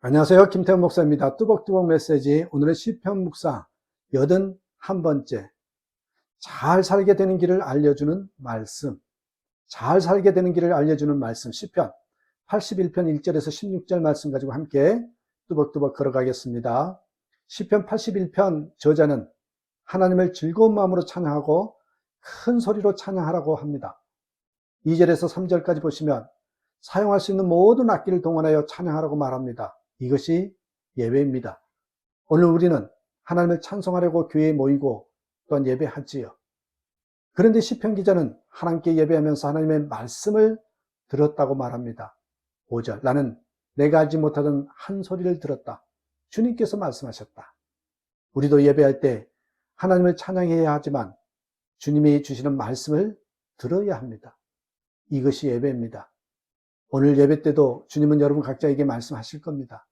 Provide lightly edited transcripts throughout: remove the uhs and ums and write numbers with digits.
안녕하세요. 김태훈 목사입니다. 뚜벅뚜벅 메시지. 오늘의 시편 묵상 81번째. 잘 살게 되는 길을 알려주는 말씀. 잘 살게 되는 길을 알려주는 말씀. 시편 81편 1절에서 16절 말씀 가지고 함께 뚜벅뚜벅 걸어가겠습니다. 시편 81편 저자는 하나님을 즐거운 마음으로 찬양하고 큰 소리로 찬양하라고 합니다. 2절에서 3절까지 보시면 사용할 수 있는 모든 악기를 동원하여 찬양하라고 말합니다. 이것이 예배입니다. 오늘 우리는 하나님을 찬송하려고 교회에 모이고 또한 예배하지요. 그런데 시편 기자는 하나님께 예배하면서 하나님의 말씀을 들었다고 말합니다. 5절, 나는 내가 알지 못하던 한 소리를 들었다. 주님께서 말씀하셨다. 우리도 예배할 때 하나님을 찬양해야 하지만 주님이 주시는 말씀을 들어야 합니다. 이것이 예배입니다. 오늘 예배 때도 주님은 여러분 각자에게 말씀하실 겁니다.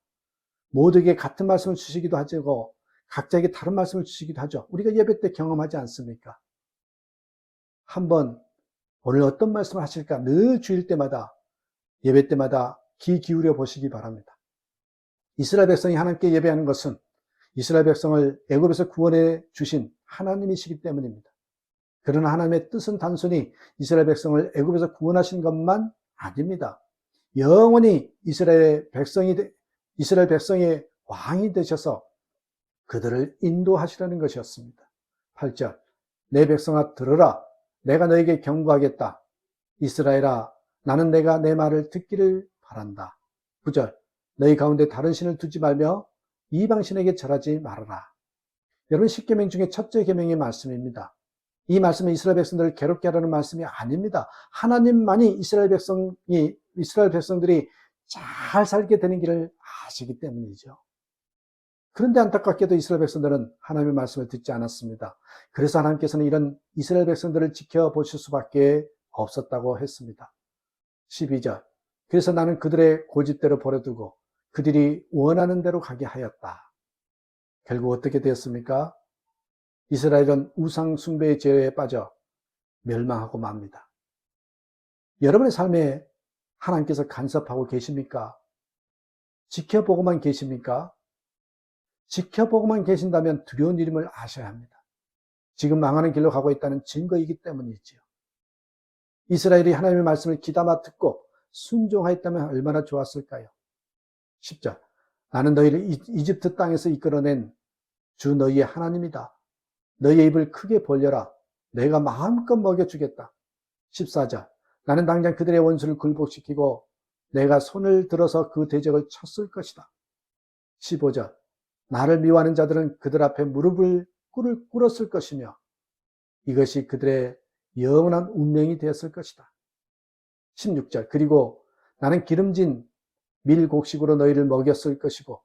모두에게 같은 말씀을 주시기도 하고 각자에게 다른 말씀을 주시기도 하죠. 우리가 예배 때 경험하지 않습니까? 한번 오늘 어떤 말씀을 하실까 늘 주일 때마다 예배 때마다 귀 기울여 보시기 바랍니다. 이스라엘 백성이 하나님께 예배하는 것은 이스라엘 백성을 애굽에서 구원해 주신 하나님이시기 때문입니다. 그러나 하나님의 뜻은 단순히 이스라엘 백성을 애굽에서 구원하신 것만 아닙니다. 영원히 이스라엘 백성의 왕이 되셔서 그들을 인도하시려는 것이었습니다. 8절, 내 백성아 들으라. 내가 너에게 경고하겠다. 이스라엘아, 나는 내가 내 말을 듣기를 바란다. 9절, 너희 가운데 다른 신을 두지 말며 이방신에게 절하지 말아라. 여러분, 10계명 중에 첫째 계명의 말씀입니다. 이 말씀은 이스라엘 백성들을 괴롭게 하라는 말씀이 아닙니다. 하나님만이 이스라엘 백성들이 잘 살게 되는 길을 아시기 때문이죠. 그런데 안타깝게도 이스라엘 백성들은 하나님의 말씀을 듣지 않았습니다. 그래서 하나님께서는 이런 이스라엘 백성들을 지켜보실 수밖에 없었다고 했습니다. 12절, 그래서 나는 그들의 고집대로 버려두고 그들이 원하는 대로 가게 하였다. 결국 어떻게 되었습니까? 이스라엘은 우상 숭배의 죄에 빠져 멸망하고 맙니다. 여러분의 삶에 하나님께서 간섭하고 계십니까? 지켜보고만 계십니까? 지켜보고만 계신다면 두려운 일임을 아셔야 합니다. 지금 망하는 길로 가고 있다는 증거이기 때문이지요. 이스라엘이 하나님의 말씀을 귀담아 듣고 순종하였다면 얼마나 좋았을까요? 10절, 나는 너희를 이집트 땅에서 이끌어낸 주 너희의 하나님이다. 너희의 입을 크게 벌려라. 내가 마음껏 먹여주겠다. 14절, 나는 당장 그들의 원수를 굴복시키고 내가 손을 들어서 그 대적을 쳤을 것이다. 15절, 나를 미워하는 자들은 그들 앞에 무릎을 꿇었을 것이며 이것이 그들의 영원한 운명이 되었을 것이다. 16절, 그리고 나는 기름진 밀곡식으로 너희를 먹였을 것이고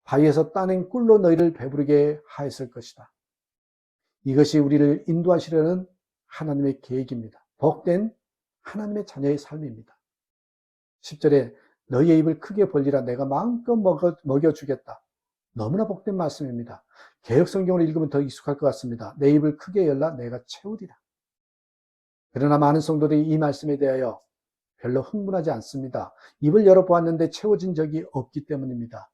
바위에서 따낸 꿀로 너희를 배부르게 하였을 것이다. 이것이 우리를 인도하시려는 하나님의 계획입니다. 복된 하나님의 자녀의 삶입니다. 10절에 너희의 입을 크게 벌리라. 내가 마음껏 먹여주겠다. 너무나 복된 말씀입니다. 개역성경을 읽으면 더 익숙할 것 같습니다. 내 입을 크게 열라. 내가 채우리라. 그러나 많은 성도들이 이 말씀에 대하여 별로 흥분하지 않습니다. 입을 열어보았는데 채워진 적이 없기 때문입니다.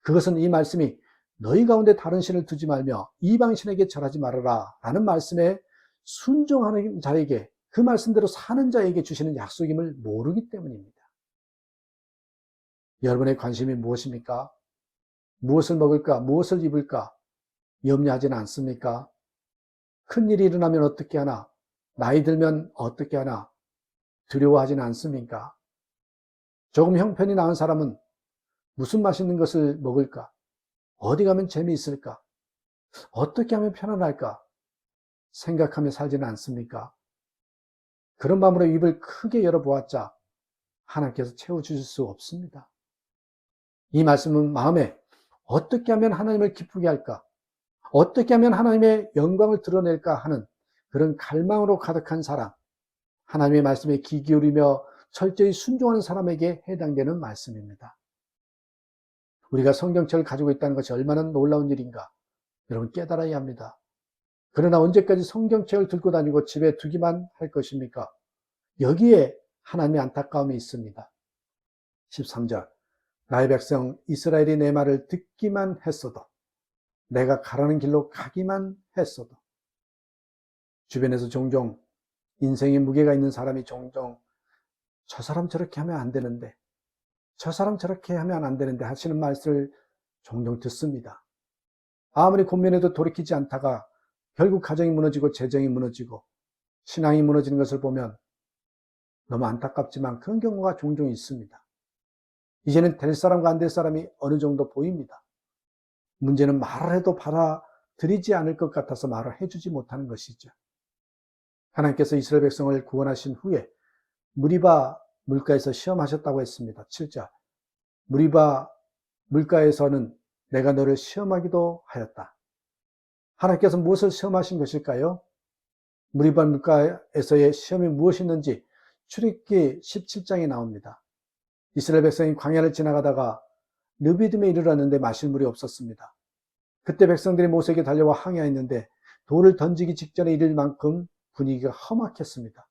그것은 이 말씀이 너희 가운데 다른 신을 두지 말며 이방신에게 절하지 말아라 라는 말씀에 순종하는 자에게, 그 말씀대로 사는 자에게 주시는 약속임을 모르기 때문입니다. 여러분의 관심이 무엇입니까? 무엇을 먹을까? 무엇을 입을까? 염려하지는 않습니까? 큰일이 일어나면 어떻게 하나? 나이 들면 어떻게 하나? 두려워하지는 않습니까? 조금 형편이 나은 사람은 무슨 맛있는 것을 먹을까? 어디 가면 재미있을까? 어떻게 하면 편안할까? 생각하며 살지는 않습니까? 그런 마음으로 입을 크게 열어보았자 하나님께서 채워주실 수 없습니다. 이 말씀은 마음에 어떻게 하면 하나님을 기쁘게 할까? 어떻게 하면 하나님의 영광을 드러낼까 하는 그런 갈망으로 가득한 사람, 하나님의 말씀에 귀 기울이며 철저히 순종하는 사람에게 해당되는 말씀입니다. 우리가 성경책을 가지고 있다는 것이 얼마나 놀라운 일인가 여러분 깨달아야 합니다. 그러나 언제까지 성경책을 들고 다니고 집에 두기만 할 것입니까? 여기에 하나님의 안타까움이 있습니다. 13절, 나의 백성 이스라엘이 내 말을 듣기만 했어도, 내가 가라는 길로 가기만 했어도, 주변에서 종종 인생에 무게가 있는 사람이 종종 저 사람 저렇게 하면 안 되는데, 저 사람 저렇게 하면 안 되는데 하시는 말씀을 종종 듣습니다. 아무리 권면해도 돌이키지 않다가 결국 가정이 무너지고 재정이 무너지고 신앙이 무너지는 것을 보면 너무 안타깝지만 그런 경우가 종종 있습니다. 이제는 될 사람과 안 될 사람이 어느 정도 보입니다. 문제는 말을 해도 받아들이지 않을 것 같아서 말을 해주지 못하는 것이죠. 하나님께서 이스라엘 백성을 구원하신 후에 무리바 물가에서 시험하셨다고 했습니다. 7절. 무리바 물가에서는 내가 너를 시험하기도 하였다. 하나님께서 무엇을 시험하신 것일까요? 무리바 물가에서의 시험이 무엇이었는지 출애굽기 17장에 나옵니다. 이스라엘 백성이 광야를 지나가다가 르비딤에 이르렀는데 마실 물이 없었습니다. 그때 백성들이 모세에게 달려와 항의했는데 돌을 던지기 직전에 이를 만큼 분위기가 험악했습니다.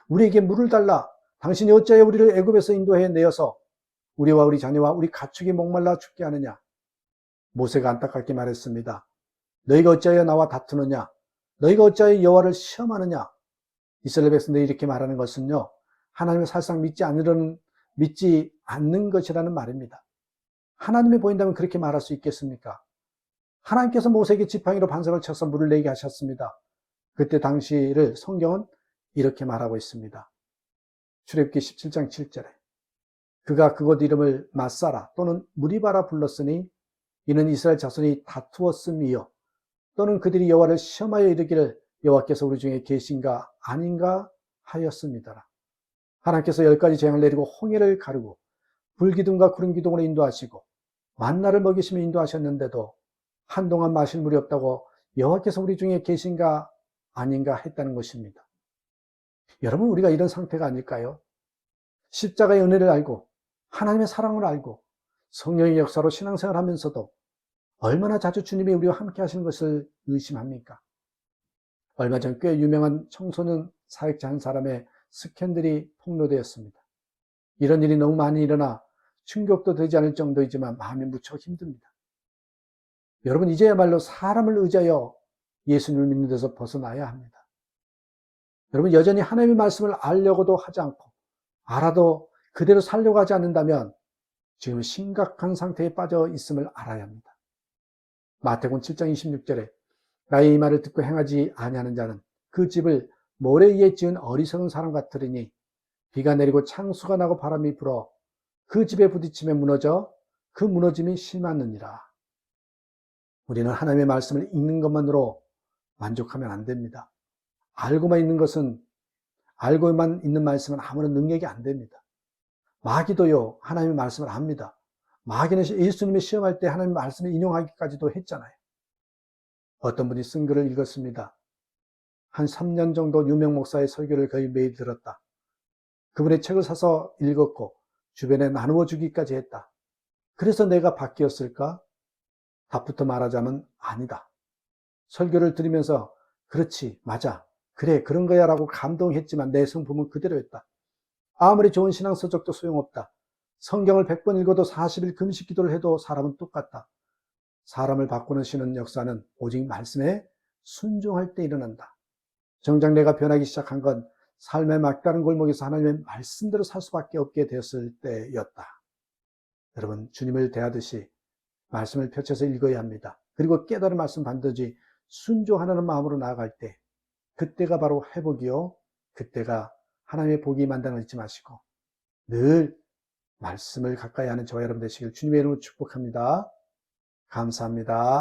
우리에게 물을 달라. 당신이 어찌하여 우리를 애굽에서 인도해 내어서 우리와 우리 자녀와 우리 가축이 목말라 죽게 하느냐. 모세가 안타깝게 말했습니다. 너희가 어찌하여 나와 다투느냐. 너희가 어찌하여 여호와를 시험하느냐. 이스라엘 백성들이 이렇게 말하는 것은요, 하나님을 사실상 믿지 않는 것이라는 말입니다. 하나님이 보인다면 그렇게 말할 수 있겠습니까? 하나님께서 모세에게 지팡이로 반석을 쳐서 물을 내게 하셨습니다. 그때 당시를 성경은 이렇게 말하고 있습니다. 출애굽기 17장 7절에 그가 그곳 이름을 마사라 또는 무리바라 불렀으니 이는 이스라엘 자손이 다투었음이요 또는 그들이 여호와를 시험하여 이르기를 여호와께서 우리 중에 계신가 아닌가 하였습니다. 하나님께서 10가지 재앙을 내리고 홍해를 가르고 불기둥과 구름기둥으로 인도하시고 만나를 먹이시며 인도하셨는데도 한동안 마실 물이 없다고 여호와께서 우리 중에 계신가 아닌가 했다는 것입니다. 여러분, 우리가 이런 상태가 아닐까요? 십자가의 은혜를 알고 하나님의 사랑을 알고 성령의 역사로 신앙생활을 하면서도 얼마나 자주 주님이 우리와 함께 하시는 것을 의심합니까? 얼마 전 꽤 유명한 청소년 사역자 한 사람의 스캔들이 폭로되었습니다. 이런 일이 너무 많이 일어나 충격도 되지 않을 정도이지만 마음이 무척 힘듭니다. 여러분, 이제야말로 사람을 의지하여 예수님을 믿는 데서 벗어나야 합니다. 여러분, 여전히 하나님의 말씀을 알려고도 하지 않고 알아도 그대로 살려고 하지 않는다면 지금 심각한 상태에 빠져 있음을 알아야 합니다. 마태복음 7장 26절에 나의 이 말을 듣고 행하지 아니하는 자는 그 집을 모래 위에 지은 어리석은 사람 같으리니 비가 내리고 창수가 나고 바람이 불어 그 집에 부딪히며 무너져 그 무너짐이 심하느니라. 우리는 하나님의 말씀을 읽는 것만으로 만족하면 안 됩니다. 알고만 있는 말씀은 아무런 능력이 안 됩니다. 마귀도요, 하나님의 말씀을 압니다. 마귀는 예수님의 시험할 때 하나님의 말씀을 인용하기까지도 했잖아요. 어떤 분이 쓴 글을 읽었습니다. 한 3년 정도 유명 목사의 설교를 거의 매일 들었다. 그분의 책을 사서 읽었고 주변에 나누어 주기까지 했다. 그래서 내가 바뀌었을까? 답부터 말하자면 아니다. 설교를 들으면서 그렇지, 맞아, 그래, 그런 거야 라고 감동했지만 내 성품은 그대로였다. 아무리 좋은 신앙서적도 소용없다. 성경을 100번 읽어도 40일 금식 기도를 해도 사람은 똑같다. 사람을 바꾸는 신은 역사는 오직 말씀에 순종할 때 일어난다. 정작 내가 변하기 시작한 건 삶의 막다른 골목에서 하나님의 말씀대로 살 수밖에 없게 되었을 때였다. 여러분, 주님을 대하듯이 말씀을 펼쳐서 읽어야 합니다. 그리고 깨달은 말씀 반드시 순종하는 마음으로 나아갈 때 그때가 바로 회복이요, 그때가 하나님의 복이 임한다는 걸 잊지 마시고 늘 말씀을 가까이 하는 저와 여러분 되시길 주님의 이름으로 축복합니다. 감사합니다.